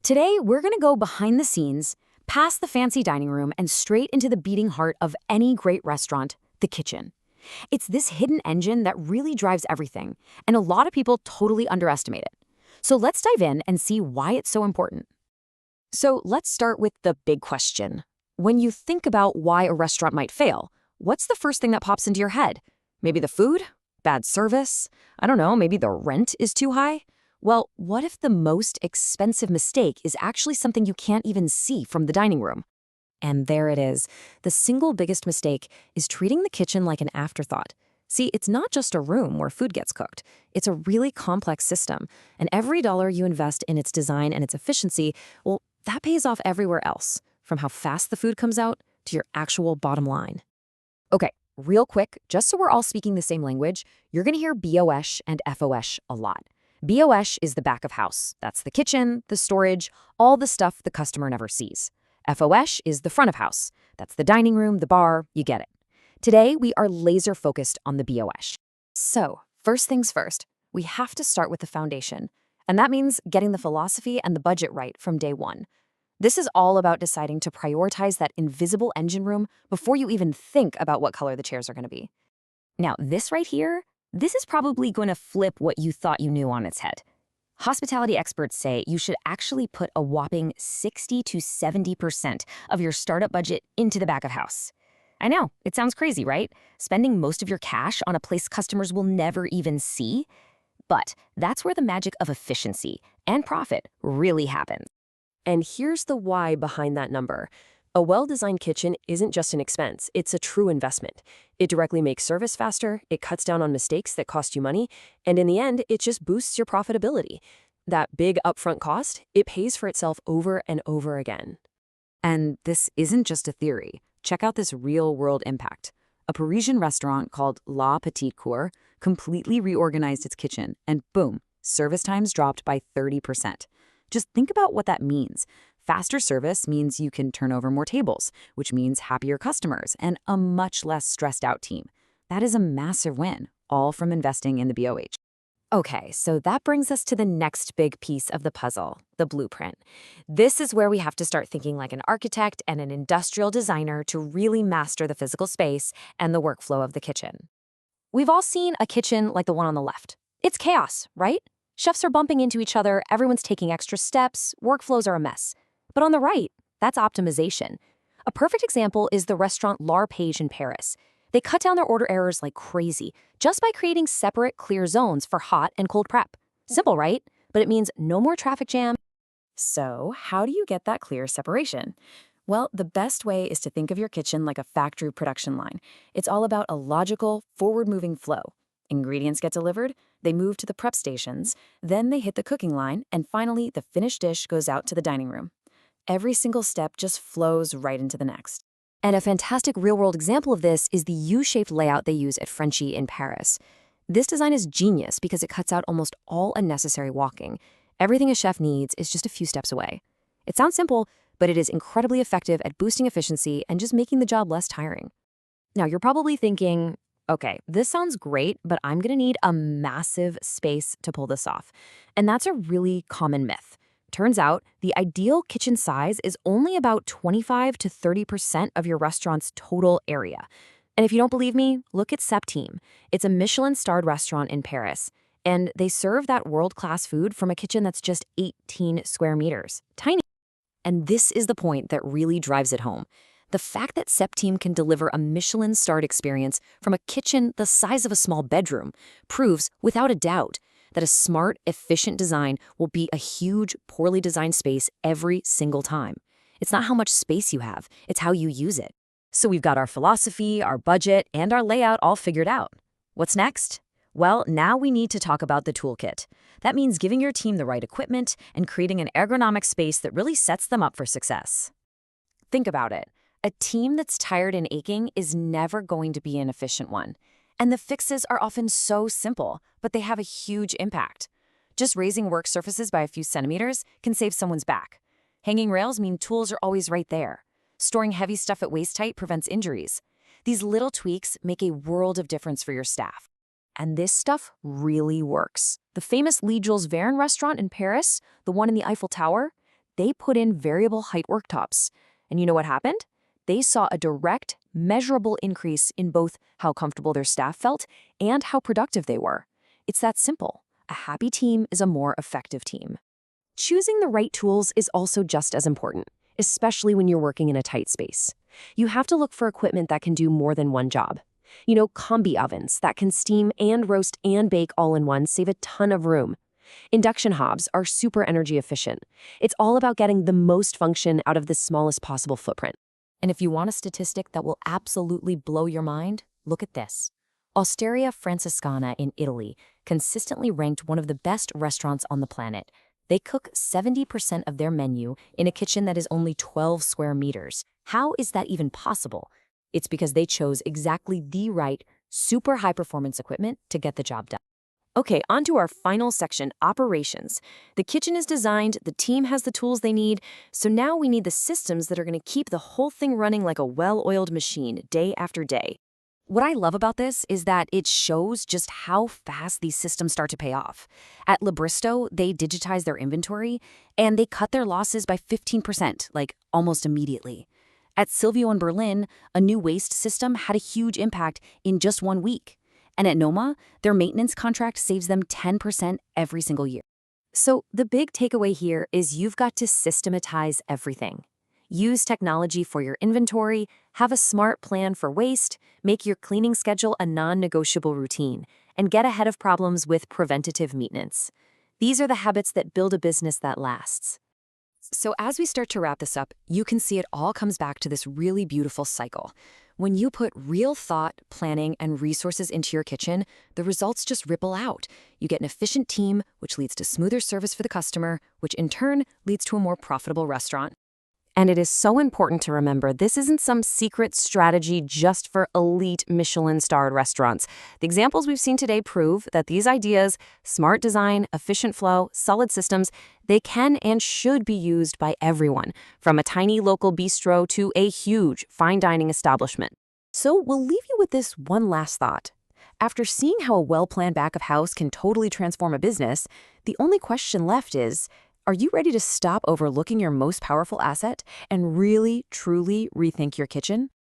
Today, we're going to go behind the scenes, past the fancy dining room, and straight into the beating heart of any great restaurant, the kitchen. It's this hidden engine that really drives everything, and a lot of people totally underestimate it. So let's dive in and see why it's so important. So let's start with the big question. When you think about why a restaurant might fail, what's the first thing that pops into your head? Maybe the food? Bad service? I don't know, maybe the rent is too high? Well, what if the most expensive mistake is actually something you can't even see from the dining room? And there it is. The single biggest mistake is treating the kitchen like an afterthought. See, it's not just a room where food gets cooked. It's a really complex system, and every dollar you invest in its design and its efficiency, well, that pays off everywhere else, from how fast the food comes out to your actual bottom line. Okay, real quick, just so we're all speaking the same language, you're going to hear BOS and FOS a lot. BOS is the back of house. That's the kitchen, the storage, all the stuff the customer never sees. FOS is the front of house. That's the dining room, the bar, you get it. Today, we are laser focused on the BOS. So, first things first, we have to start with the foundation. And that means getting the philosophy and the budget right from day one. This is all about deciding to prioritize that invisible engine room before you even think about what color the chairs are going to be. Now, this right here, this is probably going to flip what you thought you knew on its head. Hospitality experts say you should actually put a whopping 60 to 70% of your startup budget into the back of house. I know, it sounds crazy, right? Spending most of your cash on a place customers will never even see. But that's where the magic of efficiency and profit really happens. And here's the why behind that number. A well-designed kitchen isn't just an expense, it's a true investment. It directly makes service faster, it cuts down on mistakes that cost you money, and in the end, it just boosts your profitability. That big upfront cost, it pays for itself over and over again. And this isn't just a theory. Check out this real-world impact. A Parisian restaurant called La Petite Cour completely reorganized its kitchen, and boom, service times dropped by 30%. Just think about what that means. Faster service means you can turn over more tables, which means happier customers and a much less stressed out team. That is a massive win, all from investing in the BOH. Okay, so that brings us to the next big piece of the puzzle, the blueprint. This is where we have to start thinking like an architect and an industrial designer to really master the physical space and the workflow of the kitchen. We've all seen a kitchen like the one on the left. It's chaos, right? Chefs are bumping into each other, everyone's taking extra steps, workflows are a mess. But on the right, that's optimization. A perfect example is the restaurant L'Arpège in Paris. They cut down their order errors like crazy, just by creating separate, clear zones for hot and cold prep. Simple, right? But it means no more traffic jam. So, how do you get that clear separation? Well, the best way is to think of your kitchen like a factory production line. It's all about a logical, forward-moving flow. Ingredients get delivered, they move to the prep stations, then they hit the cooking line, and finally, the finished dish goes out to the dining room. Every single step just flows right into the next. And a fantastic real-world example of this is the U-shaped layout they use at Frenchie in Paris. This design is genius because it cuts out almost all unnecessary walking. Everything a chef needs is just a few steps away. It sounds simple, but it is incredibly effective at boosting efficiency and just making the job less tiring. Now, you're probably thinking, okay, this sounds great, but I'm going to need a massive space to pull this off. And that's a really common myth. Turns out, the ideal kitchen size is only about 25 to 30% of your restaurant's total area. And if you don't believe me, look at Septime. It's a Michelin-starred restaurant in Paris, and they serve that world-class food from a kitchen that's just 18 square meters. Tiny. And this is the point that really drives it home. The fact that Septime can deliver a Michelin-starred experience from a kitchen the size of a small bedroom proves, without a doubt, that a smart, efficient design will beat a huge, poorly designed space every single time. It's not how much space you have, it's how you use it. So we've got our philosophy, our budget, and our layout all figured out. What's next? Well, now we need to talk about the toolkit. That means giving your team the right equipment and creating an ergonomic space that really sets them up for success. Think about it. A team that's tired and aching is never going to be an efficient one. And the fixes are often so simple, but they have a huge impact. Just raising work surfaces by a few centimeters can save someone's back. Hanging rails mean tools are always right there. Storing heavy stuff at waist height prevents injuries. These little tweaks make a world of difference for your staff. And this stuff really works. The famous Jules Verne restaurant in Paris, the one in the Eiffel Tower, they put in variable height worktops. And you know what happened? They saw a direct, measurable increase in both how comfortable their staff felt and how productive they were. It's that simple. A happy team is a more effective team. Choosing the right tools is also just as important, especially when you're working in a tight space. You have to look for equipment that can do more than one job. Combi ovens that can steam and roast and bake all in one save a ton of room. Induction hobs are super energy efficient. It's all about getting the most function out of the smallest possible footprint. And if you want a statistic that will absolutely blow your mind, look at this. Osteria Francescana in Italy consistently ranked one of the best restaurants on the planet. They cook 70% of their menu in a kitchen that is only 12 square meters. How is that even possible? It's because they chose exactly the right, super high-performance equipment to get the job done. Okay, on to our final section, operations. The kitchen is designed, the team has the tools they need, so now we need the systems that are going to keep the whole thing running like a well-oiled machine day after day. What I love about this is that it shows just how fast these systems start to pay off. At Libristo, they digitize their inventory, and they cut their losses by 15%, like almost immediately. At Silvio in Berlin, a new waste system had a huge impact in just 1 week. And at Noma, their maintenance contract saves them 10% every single year. So the big takeaway here is you've got to systematize everything. Use technology for your inventory, have a smart plan for waste, make your cleaning schedule a non-negotiable routine, and get ahead of problems with preventative maintenance. These are the habits that build a business that lasts. So as we start to wrap this up, you can see it all comes back to this really beautiful cycle. When you put real thought, planning, and resources into your kitchen, the results just ripple out. You get an efficient team, which leads to smoother service for the customer, which in turn leads to a more profitable restaurant. And it is so important to remember this isn't some secret strategy just for elite Michelin-starred restaurants. The examples we've seen today prove that these ideas, smart design, efficient flow, solid systems, they can and should be used by everyone, from a tiny local bistro to a huge fine dining establishment. So we'll leave you with this one last thought. After seeing how a well-planned back of house can totally transform a business, the only question left is, are you ready to stop overlooking your most powerful asset and really, truly rethink your kitchen?